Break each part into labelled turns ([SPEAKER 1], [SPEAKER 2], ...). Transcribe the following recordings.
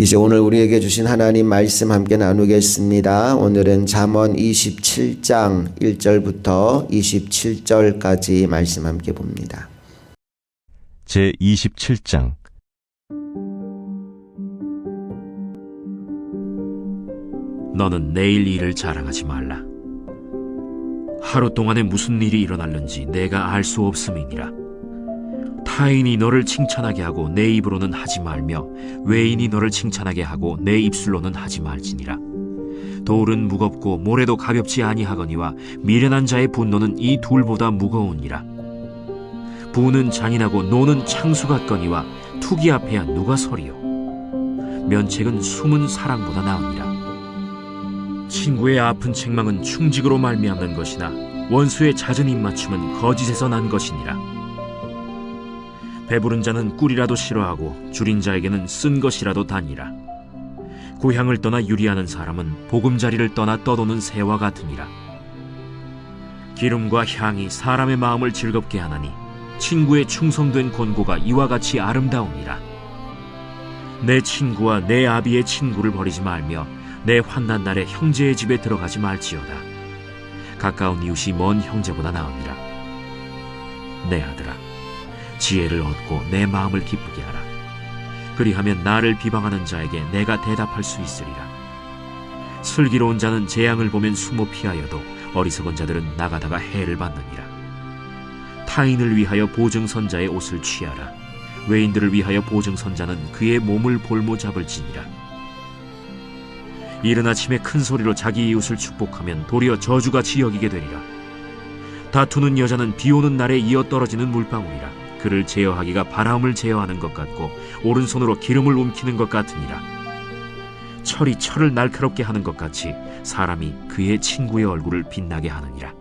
[SPEAKER 1] 이제 오늘 우리에게 주신 하나님 말씀 함께 나누겠습니다. 오늘은 잠언 27장 1절부터 27절까지 말씀 함께 봅니다.
[SPEAKER 2] 제 27장.
[SPEAKER 3] 너는 내일 일을 자랑하지 말라. 하루 동안에 무슨 일이 일어날는지 내가 알 수 없음이니라. 타인이 너를 칭찬하게 하고 내 입으로는 하지 말며 외인이 너를 칭찬하게 하고 내 입술로는 하지 말지니라. 돌은 무겁고 모래도 가볍지 아니하거니와 미련한 자의 분노는 이 둘보다 무거우니라. 부는 잔인하고 노는 창수 같거니와 투기 앞에야 누가 서리요. 면책은 숨은 사랑보다 나으니라. 친구의 아픈 책망은 충직으로 말미암는 것이나 원수의 잦은 입맞춤은 거짓에서 난 것이니라. 배부른 자는 꿀이라도 싫어하고 줄인 자에게는 쓴 것이라도 다니라. 고향을 떠나 유리하는 사람은 보금자리를 떠나 떠도는 새와 같으니라. 기름과 향이 사람의 마음을 즐겁게 하나니 친구의 충성된 권고가 이와 같이 아름다우니라. 내 친구와 내 아비의 친구를 버리지 말며 내 환난 날에 형제의 집에 들어가지 말지어다. 가까운 이웃이 먼 형제보다 나으니라. 내 아들아, 지혜를 얻고 내 마음을 기쁘게 하라. 그리하면 나를 비방하는 자에게 내가 대답할 수 있으리라. 슬기로운 자는 재앙을 보면 숨어 피하여도 어리석은 자들은 나가다가 해를 받느니라. 타인을 위하여 보증선자의 옷을 취하라. 외인들을 위하여 보증선자는 그의 몸을 볼모 잡을지니라. 이른 아침에 큰 소리로 자기 이웃을 축복하면 도리어 저주같이 여기게 되리라. 다투는 여자는 비 오는 날에 이어 떨어지는 물방울이라. 그를 제어하기가 바람을 제어하는 것 같고 오른손으로 기름을 움키는 것 같으니라. 철이 철을 날카롭게 하는 것 같이 사람이 그의 친구의 얼굴을 빛나게 하느니라.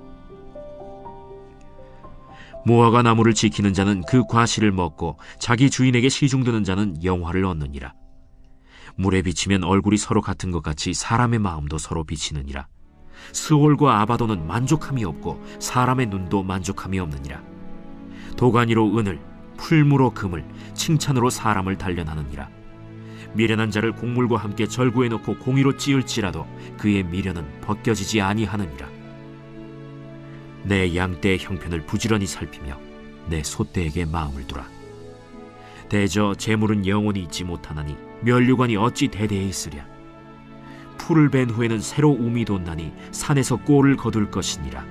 [SPEAKER 3] 무화과 나무를 지키는 자는 그 과실을 먹고 자기 주인에게 시중드는 자는 영화를 얻느니라. 물에 비치면 얼굴이 서로 같은 것 같이 사람의 마음도 서로 비치느니라. 스올과 아바도는 만족함이 없고 사람의 눈도 만족함이 없느니라. 도가니로 은을, 풀무로 금을, 칭찬으로 사람을 단련하느니라. 미련한 자를 곡물과 함께 절구해 놓고 공의로 찌을지라도 그의 미련은 벗겨지지 아니하느니라. 내 양떼의 형편을 부지런히 살피며 내 소떼에게 마음을 두라. 대저 재물은 영원히 있지 못하나니 면류관이 어찌 대대에 있으랴. 풀을 벤 후에는 새로 움이 돋나니 산에서 꼴을 거둘 것이니라.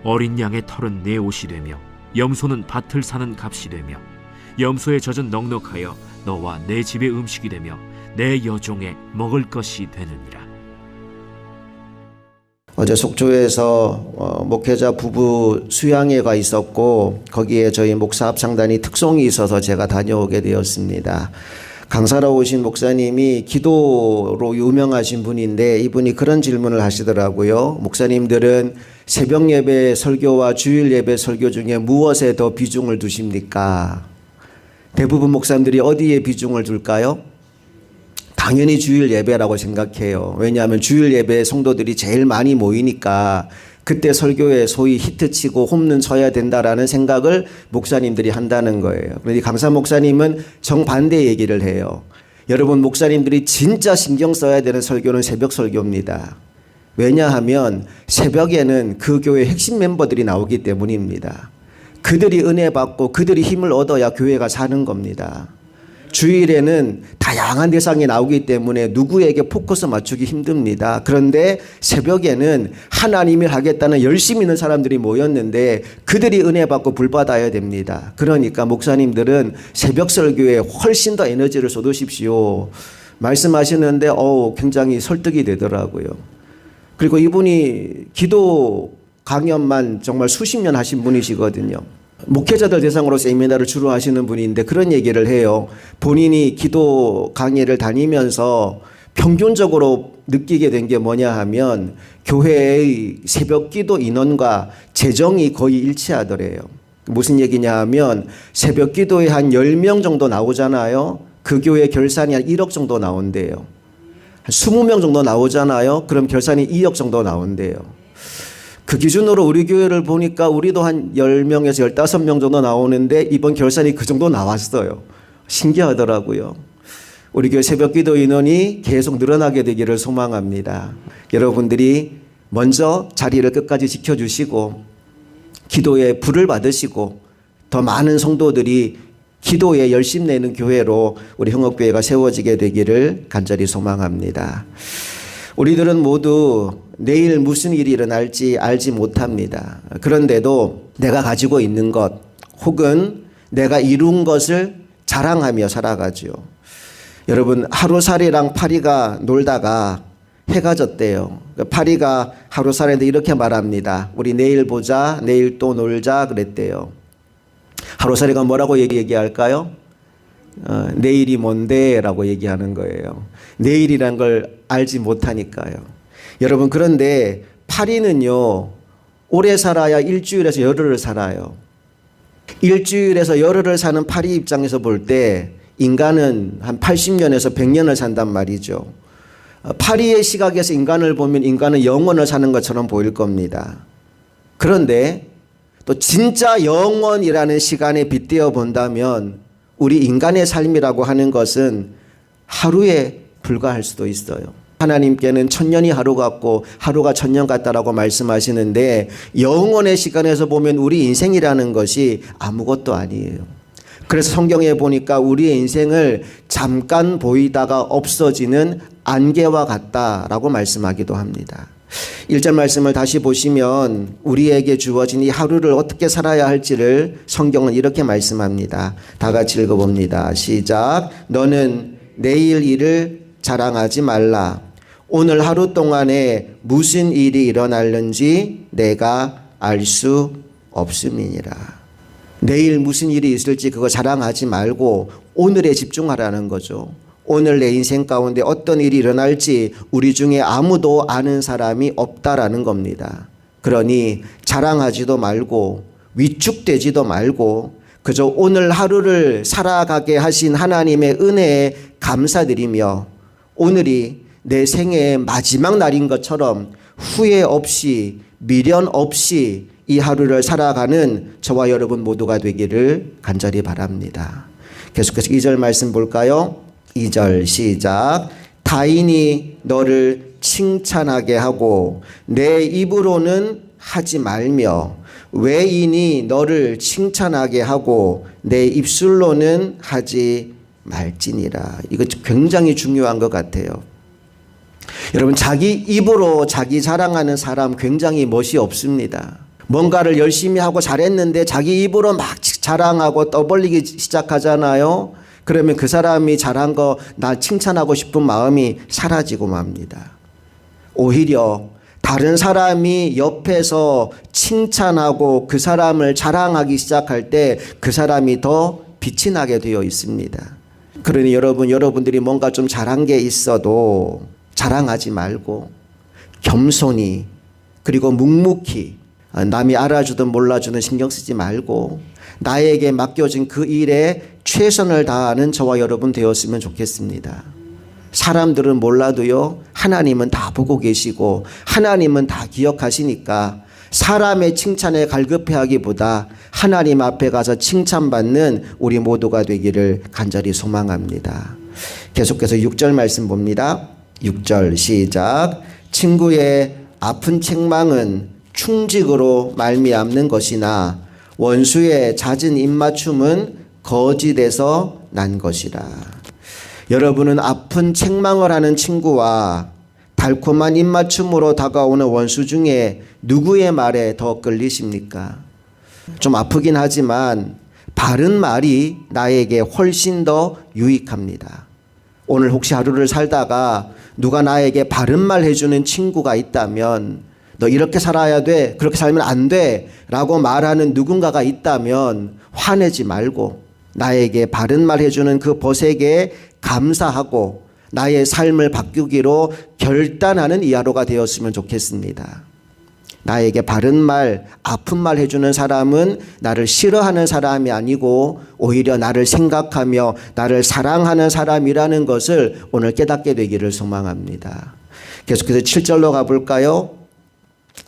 [SPEAKER 3] 어린 양의 털은 내 옷이 되며 염소는 밭을 사는 값이 되며 염소의 젖은 넉넉하여 너와 내 집의 음식이 되며 내 여종의 먹을 것이 되느니라.
[SPEAKER 1] 어제 속초에서 목회자 부부 수양회가 있었고 거기에 저희 목사 합창단이 특송이 있어서 제가 다녀오게 되었습니다. 강사로 오신 목사님이 기도로 유명하신 분인데 이분이 그런 질문을 하시더라고요. 목사님들은 새벽 예배 설교와 주일 예배 설교 중에 무엇에 더 비중을 두십니까? 대부분 목사님들이 어디에 비중을 둘까요? 당연히 주일 예배라고 생각해요. 왜냐하면 주일 예배에 성도들이 제일 많이 모이니까 그때 설교에 소위 히트치고 홈런 쳐야 된다라는 생각을 목사님들이 한다는 거예요. 그런데 강사 목사님은 정반대 얘기를 해요. 여러분, 목사님들이 진짜 신경 써야 되는 설교는 새벽 설교입니다. 왜냐하면 새벽에는 그 교회 핵심 멤버들이 나오기 때문입니다. 그들이 은혜 받고 그들이 힘을 얻어야 교회가 사는 겁니다. 주일에는 다양한 대상이 나오기 때문에 누구에게 포커스 맞추기 힘듭니다. 그런데 새벽에는 하나님이 하겠다는 열심히 있는 사람들이 모였는데 그들이 은혜 받고 불 받아야 됩니다. 그러니까 목사님들은 새벽 설교에 훨씬 더 에너지를 쏟으십시오. 말씀하시는데 굉장히 설득이 되더라고요. 그리고 이분이 기도 강연만 정말 수십 년 하신 분이시거든요. 목회자들 대상으로 세미나를 주로 하시는 분인데 그런 얘기를 해요. 본인이 기도 강의를 다니면서 평균적으로 느끼게 된 게 뭐냐 하면 교회의 새벽 기도 인원과 재정이 거의 일치하더래요. 무슨 얘기냐 하면 새벽 기도에 한 10명 정도 나오잖아요. 그 교회 결산이 한 1억 정도 나온대요. 한 20명 정도 나오잖아요. 그럼 결산이 2억 정도 나온대요. 그 기준으로 우리 교회를 보니까 우리도 한 10명에서 15명 정도 나오는데 이번 결산이 그 정도 나왔어요. 신기하더라고요. 우리 교회 새벽기도 인원이 계속 늘어나게 되기를 소망합니다. 여러분들이 먼저 자리를 끝까지 지켜주시고 기도에 불을 받으시고 더 많은 성도들이 기도에 열심 내는 교회로 우리 흥업교회가 세워지게 되기를 간절히 소망합니다. 우리들은 모두 내일 무슨 일이 일어날지 알지 못합니다. 그런데도 내가 가지고 있는 것 혹은 내가 이룬 것을 자랑하며 살아가죠. 여러분, 하루살이랑 파리가 놀다가 해가 졌대요. 파리가 하루살이한테 이렇게 말합니다. 우리 내일 보자, 내일 또 놀자 그랬대요. 하루살이가 뭐라고 얘기할까요? 내일이 뭔데? 라고 얘기하는 거예요. 내일이란 걸 알지 못하니까요. 여러분, 그런데 파리는요, 오래 살아야 일주일에서 열흘을 살아요. 일주일에서 열흘을 사는 파리 입장에서 볼 때 인간은 한 80년에서 100년을 산단 말이죠. 파리의 시각에서 인간을 보면 인간은 영원을 사는 것처럼 보일 겁니다. 그런데 또 진짜 영원이라는 시간에 빗대어 본다면 우리 인간의 삶이라고 하는 것은 하루에 불과할 수도 있어요. 하나님께는 천년이 하루 같고 하루가 천년 같다라고 말씀하시는데 영원의 시간에서 보면 우리 인생이라는 것이 아무것도 아니에요. 그래서 성경에 보니까 우리의 인생을 잠깐 보이다가 없어지는 안개와 같다라고 말씀하기도 합니다. 1절 말씀을 다시 보시면 우리에게 주어진 이 하루를 어떻게 살아야 할지를 성경은 이렇게 말씀합니다. 다 같이 읽어봅니다. 시작. 너는 내일 일을 자랑하지 말라. 오늘 하루 동안에 무슨 일이 일어날는지 내가 알 수 없음이니라. 내일 무슨 일이 있을지 그거 자랑하지 말고 오늘에 집중하라는 거죠. 오늘 내 인생 가운데 어떤 일이 일어날지 우리 중에 아무도 아는 사람이 없다라는 겁니다. 그러니 자랑하지도 말고 위축되지도 말고 그저 오늘 하루를 살아가게 하신 하나님의 은혜에 감사드리며 오늘이 내 생애의 마지막 날인 것처럼 후회 없이 미련 없이 이 하루를 살아가는 저와 여러분 모두가 되기를 간절히 바랍니다. 계속해서 2절 말씀 볼까요? 2절 시작. 타인이 너를 칭찬하게 하고 내 입으로는 하지 말며 외인이 너를 칭찬하게 하고 내 입술로는 하지 말지니라. 이거 굉장히 중요한 것 같아요. 여러분, 자기 입으로 자기 자랑하는 사람 굉장히 멋이 없습니다. 뭔가를 열심히 하고 잘했는데 자기 입으로 막 자랑하고 떠벌리기 시작하잖아요. 그러면 그 사람이 잘한 거 나 칭찬하고 싶은 마음이 사라지고 맙니다. 오히려 다른 사람이 옆에서 칭찬하고 그 사람을 자랑하기 시작할 때 그 사람이 더 빛이 나게 되어 있습니다. 그러니 여러분들이 뭔가 좀 잘한 게 있어도 자랑하지 말고 겸손히 그리고 묵묵히 남이 알아주든 몰라주든 신경 쓰지 말고 나에게 맡겨진 그 일에 최선을 다하는 저와 여러분 되었으면 좋겠습니다. 사람들은 몰라도요, 하나님은 다 보고 계시고 하나님은 다 기억하시니까 사람의 칭찬에 갈급해하기보다 하나님 앞에 가서 칭찬받는 우리 모두가 되기를 간절히 소망합니다. 계속해서 6절 말씀 봅니다. 6절 시작. 친구의 아픈 책망은 충직으로 말미암는 것이나 원수의 잦은 입맞춤은 거짓에서 난 것이라. 여러분은 아픈 책망을 하는 친구와 달콤한 입맞춤으로 다가오는 원수 중에 누구의 말에 더 끌리십니까? 좀 아프긴 하지만 바른 말이 나에게 훨씬 더 유익합니다. 오늘 혹시 하루를 살다가 누가 나에게 바른 말 해주는 친구가 있다면 너 이렇게 살아야 돼, 그렇게 살면 안 돼 라고 말하는 누군가가 있다면 화내지 말고 나에게 바른 말 해주는 그 벗에게 감사하고 나의 삶을 바꾸기로 결단하는 이 하루가 되었으면 좋겠습니다. 나에게 바른 말, 아픈 말 해주는 사람은 나를 싫어하는 사람이 아니고 오히려 나를 생각하며 나를 사랑하는 사람이라는 것을 오늘 깨닫게 되기를 소망합니다. 계속해서 7절로 가볼까요?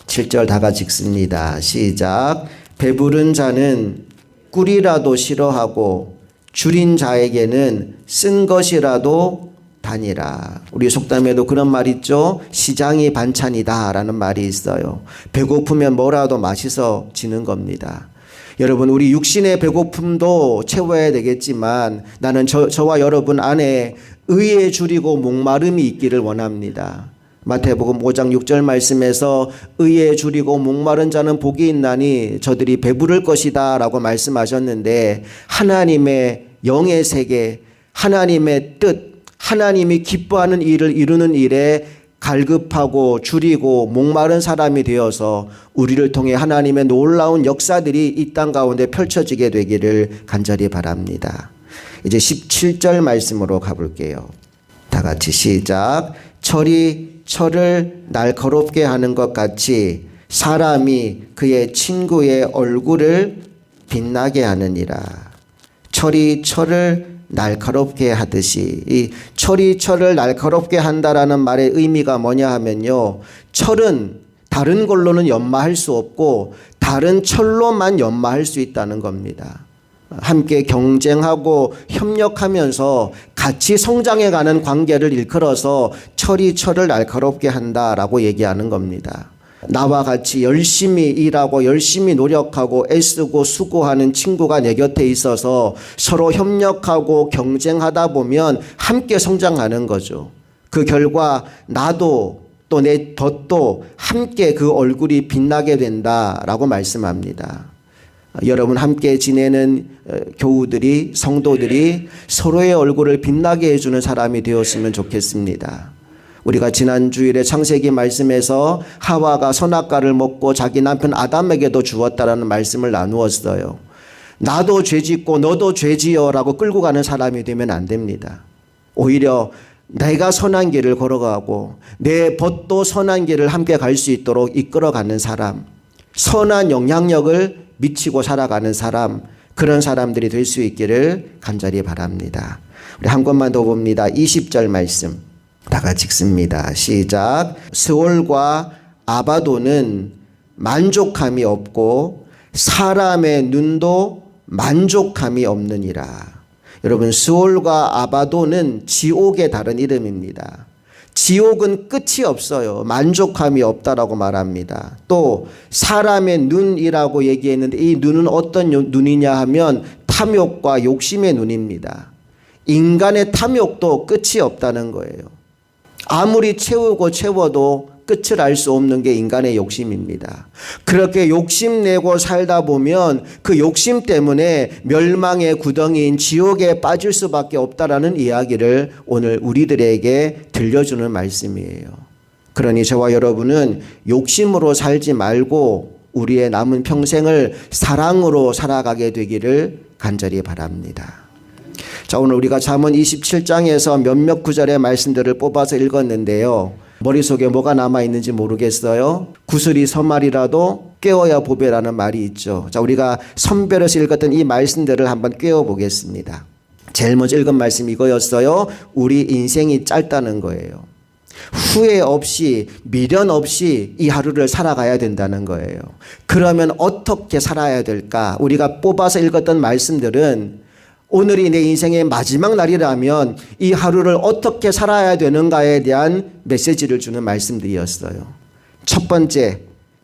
[SPEAKER 1] 7절 다 같이 읽습니다. 시작. 배부른 자는 꿀이라도 싫어하고 줄인 자에게는 쓴 것이라도 다니라. 우리 속담에도 그런 말 있죠. 시장이 반찬이다 라는 말이 있어요. 배고프면 뭐라도 맛있어지는 겁니다. 여러분, 우리 육신의 배고픔도 채워야 되겠지만 나는 저와 여러분 안에 의에 줄이고 목마름이 있기를 원합니다. 마태복음 5장 6절 말씀에서 의에 줄이고 목마른 자는 복이 있나니 저들이 배부를 것이다 라고 말씀하셨는데, 하나님의 영의 세계, 하나님의 뜻, 하나님이 기뻐하는 일을 이루는 일에 갈급하고 줄이고 목마른 사람이 되어서 우리를 통해 하나님의 놀라운 역사들이 이 땅 가운데 펼쳐지게 되기를 간절히 바랍니다. 이제 17절 말씀으로 가볼게요. 다 같이 시작. 철이 철을 날카롭게 하는 것 같이 사람이 그의 친구의 얼굴을 빛나게 하느니라. 철이 철을 날카롭게 하듯이, 이 철이 철을 날카롭게 한다라는 말의 의미가 뭐냐 하면요, 철은 다른 걸로는 연마할 수 없고 다른 철로만 연마할 수 있다는 겁니다. 함께 경쟁하고 협력하면서 같이 성장해가는 관계를 일컬어서 철이 철을 날카롭게 한다라고 얘기하는 겁니다. 나와 같이 열심히 일하고 열심히 노력하고 애쓰고 수고하는 친구가 내 곁에 있어서 서로 협력하고 경쟁하다 보면 함께 성장하는 거죠. 그 결과 나도 또 내 덫도 함께 그 얼굴이 빛나게 된다라고 말씀합니다. 여러분, 함께 지내는 교우들이, 성도들이 서로의 얼굴을 빛나게 해주는 사람이 되었으면 좋겠습니다. 우리가 지난 주일에 창세기 말씀에서 하와가 선악과를 먹고 자기 남편 아담에게도 주었다라는 말씀을 나누었어요. 나도 죄짓고 너도 죄지어라고 끌고 가는 사람이 되면 안 됩니다. 오히려 내가 선한 길을 걸어가고 내 벗도 선한 길을 함께 갈 수 있도록 이끌어가는 사람, 선한 영향력을 미치고 살아가는 사람, 그런 사람들이 될 수 있기를 간절히 바랍니다. 우리 한 권만 더 봅니다. 20절 말씀 다 같이 읽습니다. 시작. 스올과 아바도는 만족함이 없고 사람의 눈도 만족함이 없느니라. 여러분, 스올과 아바도는 지옥의 다른 이름입니다. 지옥은 끝이 없어요. 만족함이 없다라고 말합니다. 또 사람의 눈이라고 얘기했는데 이 눈은 어떤 눈이냐 하면 탐욕과 욕심의 눈입니다. 인간의 탐욕도 끝이 없다는 거예요. 아무리 채우고 채워도 끝을 알 수 없는 게 인간의 욕심입니다. 그렇게 욕심내고 살다 보면 그 욕심 때문에 멸망의 구덩이인 지옥에 빠질 수밖에 없다라는 이야기를 오늘 우리들에게 들려주는 말씀이에요. 그러니 저와 여러분은 욕심으로 살지 말고 우리의 남은 평생을 사랑으로 살아가게 되기를 간절히 바랍니다. 자, 오늘 우리가 잠언 27장에서 몇몇 구절의 말씀들을 뽑아서 읽었는데요. 머릿속에 뭐가 남아있는지 모르겠어요. 구슬이 서말이라도 깨워야 보배라는 말이 있죠. 자, 우리가 선별해서 읽었던 이 말씀들을 한번 깨워보겠습니다. 제일 먼저 읽은 말씀이 이거였어요. 우리 인생이 짧다는 거예요. 후회 없이 미련 없이 이 하루를 살아가야 된다는 거예요. 그러면 어떻게 살아야 될까? 우리가 뽑아서 읽었던 말씀들은 오늘이 내 인생의 마지막 날이라면 이 하루를 어떻게 살아야 되는가에 대한 메시지를 주는 말씀들이었어요. 첫 번째,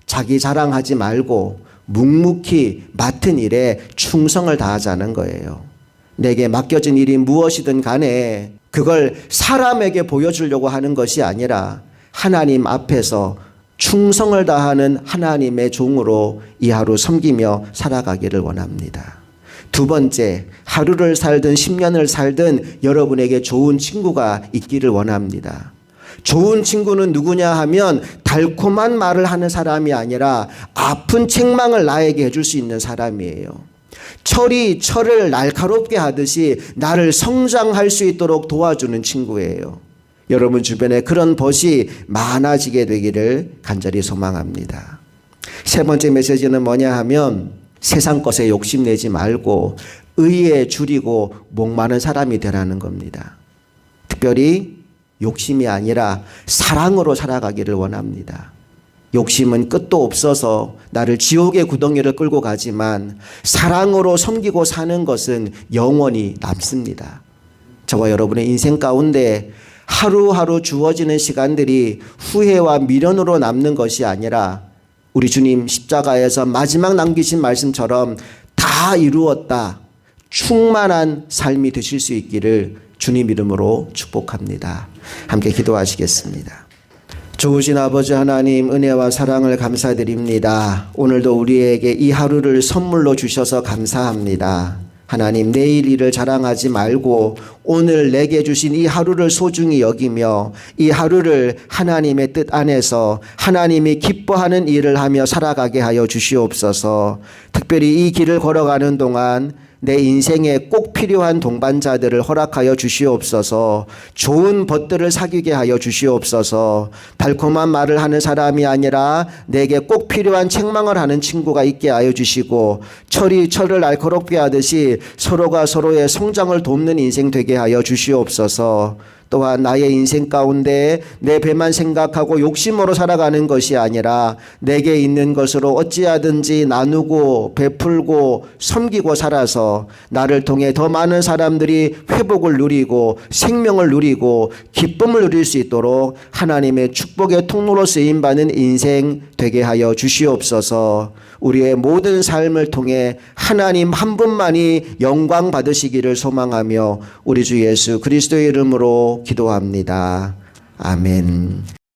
[SPEAKER 1] 자기 자랑하지 말고 묵묵히 맡은 일에 충성을 다하자는 거예요. 내게 맡겨진 일이 무엇이든 간에 그걸 사람에게 보여주려고 하는 것이 아니라 하나님 앞에서 충성을 다하는 하나님의 종으로 이 하루 섬기며 살아가기를 원합니다. 두 번째, 하루를 살든 10년을 살든 여러분에게 좋은 친구가 있기를 원합니다. 좋은 친구는 누구냐 하면 달콤한 말을 하는 사람이 아니라 아픈 책망을 나에게 해줄 수 있는 사람이에요. 철이 철을 날카롭게 하듯이 나를 성장할 수 있도록 도와주는 친구예요. 여러분 주변에 그런 벗이 많아지게 되기를 간절히 소망합니다. 세 번째 메시지는 뭐냐 하면 세상 것에 욕심내지 말고 의에 줄이고 목마른 사람이 되라는 겁니다. 특별히 욕심이 아니라 사랑으로 살아가기를 원합니다. 욕심은 끝도 없어서 나를 지옥의 구덩이를 끌고 가지만 사랑으로 섬기고 사는 것은 영원히 남습니다. 저와 여러분의 인생 가운데 하루하루 주어지는 시간들이 후회와 미련으로 남는 것이 아니라 우리 주님 십자가에서 마지막 남기신 말씀처럼 다 이루었다. 충만한 삶이 되실 수 있기를 주님 이름으로 축복합니다. 함께 기도하시겠습니다. 좋으신 아버지 하나님, 은혜와 사랑을 감사드립니다. 오늘도 우리에게 이 하루를 선물로 주셔서 감사합니다. 하나님, 내일 일을 자랑하지 말고 오늘 내게 주신 이 하루를 소중히 여기며 이 하루를 하나님의 뜻 안에서 하나님이 기뻐하는 일을 하며 살아가게 하여 주시옵소서. 특별히 이 길을 걸어가는 동안 내 인생에 꼭 필요한 동반자들을 허락하여 주시옵소서. 좋은 벗들을 사귀게 하여 주시옵소서. 달콤한 말을 하는 사람이 아니라 내게 꼭 필요한 책망을 하는 친구가 있게 하여 주시고, 철이 철을 날카롭게 하듯이 서로가 서로의 성장을 돕는 인생 되게 하여 주시옵소서. 또한 나의 인생 가운데 내 배만 생각하고 욕심으로 살아가는 것이 아니라 내게 있는 것으로 어찌하든지 나누고 베풀고 섬기고 살아서 나를 통해 더 많은 사람들이 회복을 누리고 생명을 누리고 기쁨을 누릴 수 있도록 하나님의 축복의 통로로 쓰임받는 인생 되게 하여 주시옵소서. 우리의 모든 삶을 통해 하나님 한 분만이 영광 받으시기를 소망하며 우리 주 예수 그리스도의 이름으로 기도합니다. 아멘.